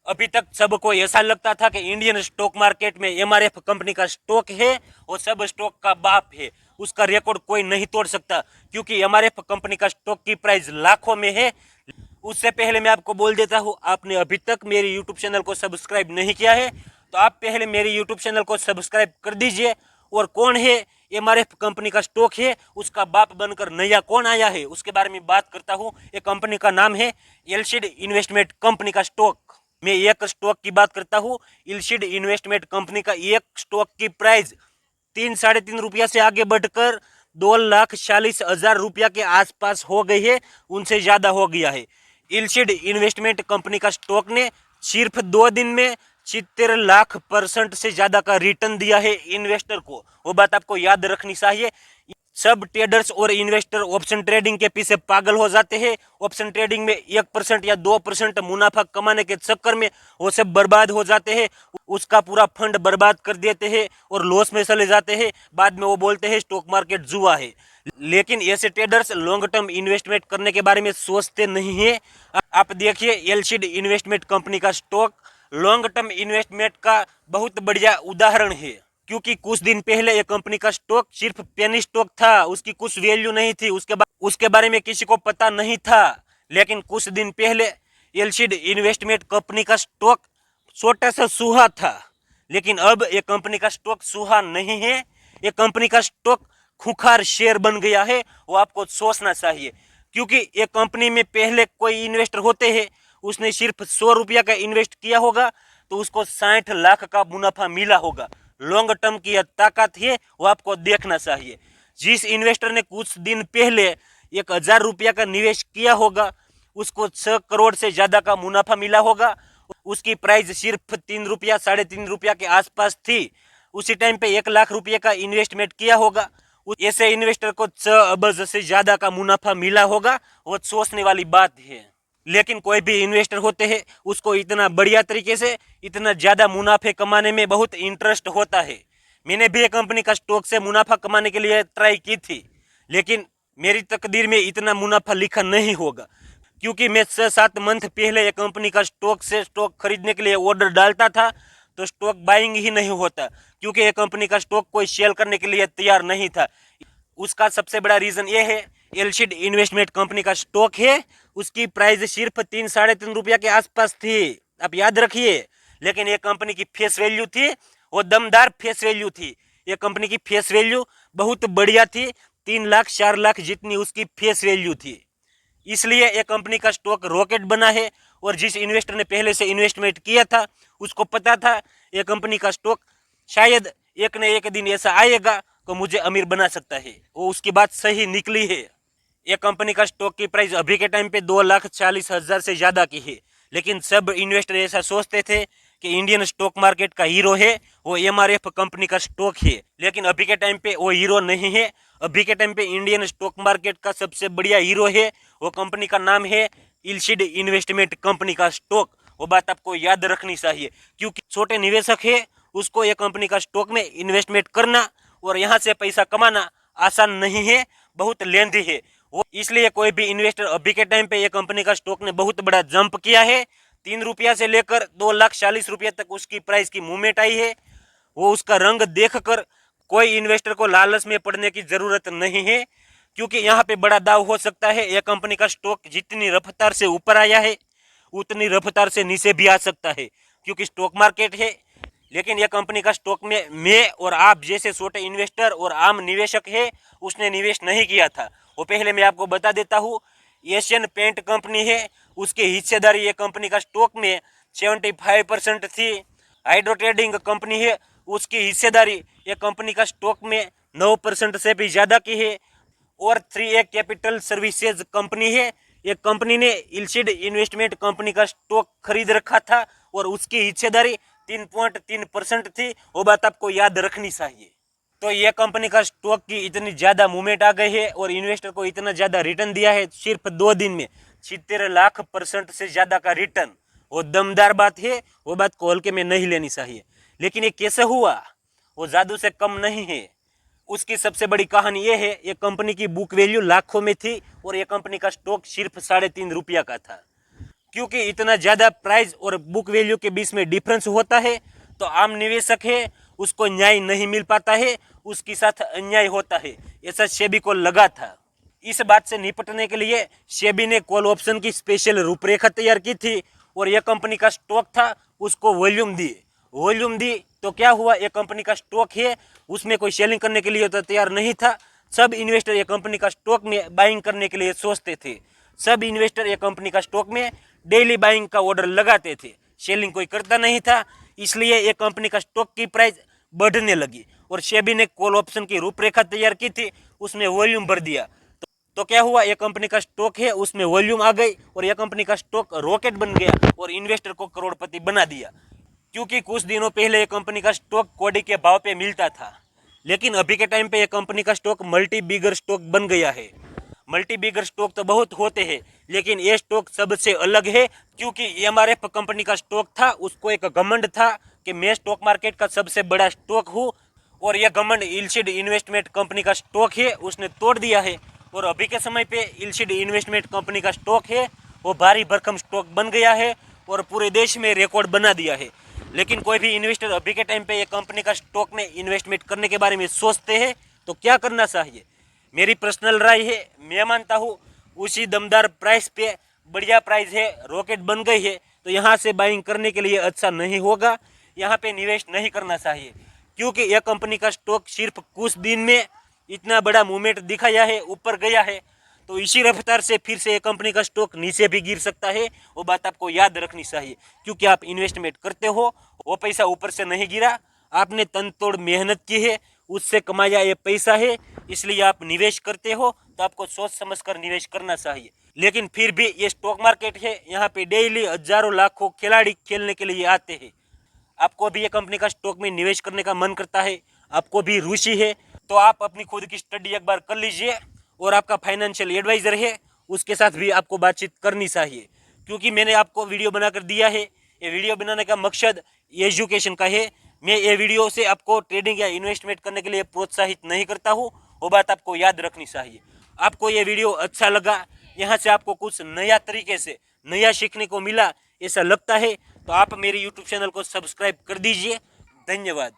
अभी तक सबको ऐसा लगता था कि इंडियन स्टॉक मार्केट में एमआरएफ कंपनी का स्टॉक है और सब स्टॉक का बाप है, उसका रिकॉर्ड कोई नहीं तोड़ सकता, क्योंकि एमआरएफ कंपनी का स्टॉक की प्राइस लाखों में है। उससे पहले मैं आपको बोल देता हूँ, आपने अभी तक मेरे यूट्यूब चैनल को सब्सक्राइब नहीं किया है तो आप पहले मेरे यूट्यूब चैनल को सब्सक्राइब कर दीजिए। और कौन है एमआरएफ कंपनी का स्टॉक है, उसका बाप बनकर नया कौन आया है, उसके बारे में बात करता हूँ। ये कंपनी का नाम है एलसीड इन्वेस्टमेंट कंपनी का स्टॉक। मैं एक स्टॉक की बात करता हूँ। एलसीड इन्वेस्टमेंट कंपनी का एक स्टॉक की प्राइस 3-3.5 रुपया से आगे बढ़कर 2,40,000 रुपया के आसपास हो गई है, उनसे ज्यादा हो गया है। एलसीड इन्वेस्टमेंट कंपनी का स्टॉक ने सिर्फ 2 दिन में 70 लाख% से ज्यादा का रिटर्न दिया है इन्वेस्टर को। वो बात आपको याद रखनी चाहिए। सब ट्रेडर्स और इन्वेस्टर ऑप्शन ट्रेडिंग के पीछे पागल हो जाते हैं। ऑप्शन ट्रेडिंग में 1% या 2% मुनाफा कमाने के चक्कर में वो सब बर्बाद हो जाते हैं, उसका पूरा फंड बर्बाद कर देते हैं और लॉस में चले जाते हैं। बाद में वो बोलते हैं स्टॉक मार्केट जुआ है। लेकिन ऐसे ट्रेडर्स लॉन्ग टर्म इन्वेस्टमेंट करने के बारे में सोचते नहीं है। आप देखिए एलसीड इन्वेस्टमेंट कंपनी का स्टॉक लॉन्ग टर्म इन्वेस्टमेंट का बहुत बढ़िया उदाहरण है, क्योंकि कुछ दिन पहले ये कंपनी का स्टॉक सिर्फ पेनी स्टॉक था, उसकी कुछ वैल्यू नहीं थी, उसके बारे में किसी को पता नहीं था। लेकिन कुछ दिन पहले एलसीड इन्वेस्टमेंट कंपनी का स्टॉक छोटा सा सूहा था, लेकिन अब ये कंपनी का स्टॉक सूहा नहीं है, ये कंपनी का स्टॉक खूंखार शेयर बन गया है। वो आपको सोचना चाहिए, क्योंकि ये कंपनी में पहले कोई इन्वेस्टर होते हैं, उसने सिर्फ 100 रुपया का इन्वेस्ट किया होगा तो उसको 60 लाख का मुनाफा मिला होगा। लॉन्ग टर्म की ताकत है, वो आपको देखना चाहिए। जिस इन्वेस्टर ने कुछ दिन पहले 1,000 रुपया का निवेश किया होगा उसको 6 करोड़ से ज्यादा का मुनाफा मिला होगा। उसकी प्राइस सिर्फ 3 रुपया 3.5 रुपया के आसपास थी। उसी टाइम पे 1 लाख रुपये का इन्वेस्टमेंट किया होगा, ऐसे इन्वेस्टर को 6 अरब से ज्यादा का मुनाफा मिला होगा। वो सोचने वाली बात है। लेकिन कोई भी इन्वेस्टर होते हैं उसको इतना बढ़िया तरीके से इतना ज्यादा मुनाफे कमाने में बहुत इंटरेस्ट होता है। मैंने भी एक कंपनी का स्टॉक से मुनाफा कमाने के लिए ट्राई की थी, लेकिन मेरी तकदीर में इतना मुनाफा लिखा नहीं होगा, क्योंकि मैं 6-7 मंथ पहले एक कंपनी का स्टॉक खरीदने के लिए ऑर्डर डालता था तो स्टॉक बाइंग ही नहीं होता, क्योंकि ये कंपनी का स्टॉक कोई सेल करने के लिए तैयार नहीं था। उसका सबसे बड़ा रीजन ये है, एलसीड इन्वेस्टमेंट कंपनी का स्टॉक है, उसकी प्राइस सिर्फ 3-3.5 रुपया के आसपास थी, आप याद रखिए। लेकिन ये कंपनी की फेस वैल्यू थी, वो दमदार फेस वैल्यू थी। ये कंपनी की फेस वैल्यू बहुत बढ़िया थी, 3 लाख 4 लाख जितनी उसकी फेस वैल्यू थी। इसलिए ये कंपनी का स्टॉक रॉकेट बना है। और जिस इन्वेस्टर ने पहले से इन्वेस्टमेंट किया था उसको पता था ये कंपनी का स्टॉक शायद एक न एक दिन ऐसा आएगा तो मुझे अमीर बना सकता है, वो उसकी बात सही निकली है। ये कंपनी का स्टॉक की प्राइस अभी के टाइम पे 2,40,000 से ज्यादा की है। लेकिन सब इन्वेस्टर ऐसा सोचते थे कि इंडियन स्टॉक मार्केट का हीरो है वो एमआरएफ कंपनी का स्टॉक है, लेकिन अभी के टाइम पे वो हीरो नहीं है। अभी के टाइम पे इंडियन स्टॉक मार्केट का सबसे बढ़िया हीरो है, वो कंपनी का नाम है एलसीड इन्वेस्टमेंट कंपनी का स्टॉक। वो बात आपको याद रखनी चाहिए, क्योंकि छोटे निवेशक है उसको ये कंपनी का स्टॉक में इन्वेस्टमेंट करना और यहाँ से पैसा कमाना आसान नहीं है, बहुत लेंथी है। वो इसलिए कोई भी इन्वेस्टर अभी के टाइम पे ये कंपनी का स्टॉक ने बहुत बड़ा जंप किया है, 3 रुपया से लेकर 2,40,000 तक उसकी प्राइस की मूवमेंट आई है। वो उसका रंग देखकर कोई इन्वेस्टर को लालच में पड़ने की जरूरत नहीं है, क्योंकि यहाँ पे बड़ा दाव हो सकता है। यह कंपनी का स्टॉक जितनी रफ्तार से ऊपर आया है उतनी रफ्तार से नीचे भी आ सकता है, क्योंकि स्टॉक मार्केट है। लेकिन यह कंपनी का स्टॉक में मैं और आप जैसे छोटे इन्वेस्टर और आम निवेशक है उसने निवेश नहीं किया था। वो पहले मैं आपको बता देता हूँ, एशियन पेंट कंपनी है, उसकी हिस्सेदारी ये कंपनी का स्टॉक में 75% थी। हाइड्रो ट्रेडिंग कंपनी है, उसकी हिस्सेदारी ये कंपनी का स्टॉक में 9% से भी ज्यादा की है। और 3A कैपिटल सर्विसेज कंपनी है, ये कंपनी ने एलसीड इन्वेस्टमेंट कंपनी का स्टॉक खरीद रखा था और उसकी हिस्सेदारी 3.3% थी। वो बात आपको याद रखनी चाहिए। तो ये कंपनी का स्टॉक की इतनी ज्यादा मूवमेंट आ गई है और इन्वेस्टर को इतना ज्यादा रिटर्न दिया है सिर्फ 2 दिन में, 70 लाख% से ज्यादा का रिटर्न। वो दमदार बात है, वो बात को हल्के में नहीं लेनी चाहिए। लेकिन ये कैसे हुआ, वो जादू से कम नहीं है। उसकी सबसे बड़ी कहानी ये है, ये कंपनी की बुक वैल्यू लाखों में थी और ये कंपनी का स्टॉक सिर्फ 3.5 रुपया का था। क्योंकि इतना ज़्यादा प्राइस और बुक वैल्यू के बीच में डिफरेंस होता है तो आम निवेशक है उसको न्याय नहीं मिल पाता है, उसके साथ अन्याय होता है, ऐसा सेबी को लगा था। इस बात से निपटने के लिए सेबी ने कॉल ऑप्शन की स्पेशल रूपरेखा तैयार की थी और यह कंपनी का स्टॉक था उसको वॉल्यूम दी तो क्या हुआ, ये कंपनी का स्टॉक है उसमें कोई सेलिंग करने के लिए तो तैयार नहीं था। सब इन्वेस्टर ये कंपनी का स्टॉक में बाइंग करने के लिए सोचते थे, सब इन्वेस्टर ये कंपनी का स्टॉक में डेली बाइंग का ऑर्डर लगाते थे, सेलिंग कोई करता नहीं था। इसलिए ये कंपनी का स्टॉक की प्राइस बढ़ने लगी और सेबी ने कॉल ऑप्शन की रूपरेखा तैयार की थी, उसमें वॉल्यूम भर दिया तो क्या हुआ, ये कंपनी का स्टॉक है उसमें वॉल्यूम आ गई और यह कंपनी का स्टॉक रॉकेट बन गया और इन्वेस्टर को करोड़पति बना दिया। क्योंकि कुछ दिनों पहले ये कंपनी का स्टॉक कौड़ी के भाव पे मिलता था, लेकिन अभी के टाइम पे ये कंपनी का स्टॉक मल्टी बिगर स्टॉक बन गया है। मल्टी बिगर स्टॉक तो बहुत होते हैं लेकिन ये स्टॉक सबसे अलग है, क्योंकि एमआरएफ कंपनी का स्टॉक था उसको एक घमंड था कि मैं स्टॉक मार्केट का सबसे बड़ा स्टॉक हूँ और यह घमंड इल्सिड इन्वेस्टमेंट कंपनी का स्टॉक है उसने तोड़ दिया है। और अभी के समय पे इल्सिड इन्वेस्टमेंट कंपनी का स्टॉक है वो भारी भरकम स्टॉक बन गया है और पूरे देश में रिकॉर्ड बना दिया है। लेकिन कोई भी इन्वेस्टर अभी के टाइम पे ये कंपनी का स्टॉक में इन्वेस्टमेंट करने के बारे में सोचते हैं तो क्या करना चाहिए, मेरी पर्सनल राय है, मैं मानता हूँ उसी दमदार प्राइस पे बढ़िया प्राइस है, रॉकेट बन गई है तो यहाँ से बाइंग करने के लिए अच्छा नहीं होगा, यहाँ पे निवेश नहीं करना चाहिए। क्योंकि यह कंपनी का स्टॉक सिर्फ कुछ दिन में इतना बड़ा मूवमेंट दिखाया है, ऊपर गया है, तो इसी रफ्तार से फिर से ये कंपनी का स्टॉक नीचे भी गिर सकता है। वो बात आपको याद रखनी चाहिए, क्योंकि आप इन्वेस्टमेंट करते हो, वो पैसा ऊपर से नहीं गिरा, आपने तन तोड़ मेहनत की है, उससे कमाया ये पैसा है, इसलिए आप निवेश करते हो तो आपको सोच समझ कर निवेश करना चाहिए। लेकिन फिर भी ये स्टॉक मार्केट है, यहाँ पे डेली हजारों लाखों खिलाड़ी खेलने के लिए आते हैं। आपको भी ये कंपनी का स्टॉक में निवेश करने का मन करता है, आपको भी रुचि है, तो आप अपनी खुद की स्टडी एक बार कर लीजिए और आपका फाइनेंशियल एडवाइजर है उसके साथ भी आपको बातचीत करनी चाहिए। क्योंकि मैंने आपको वीडियो बनाकर दिया है, ये वीडियो बनाने का मकसद एजुकेशन का है, मैं ये वीडियो से आपको ट्रेडिंग या इन्वेस्टमेंट करने के लिए प्रोत्साहित नहीं करता हूँ, वो बात आपको याद रखनी चाहिए। आपको ये वीडियो अच्छा लगा, यहाँ से आपको कुछ नया तरीके से नया सीखने को मिला ऐसा लगता है तो आप मेरे यूट्यूब चैनल को सब्सक्राइब कर दीजिए। धन्यवाद।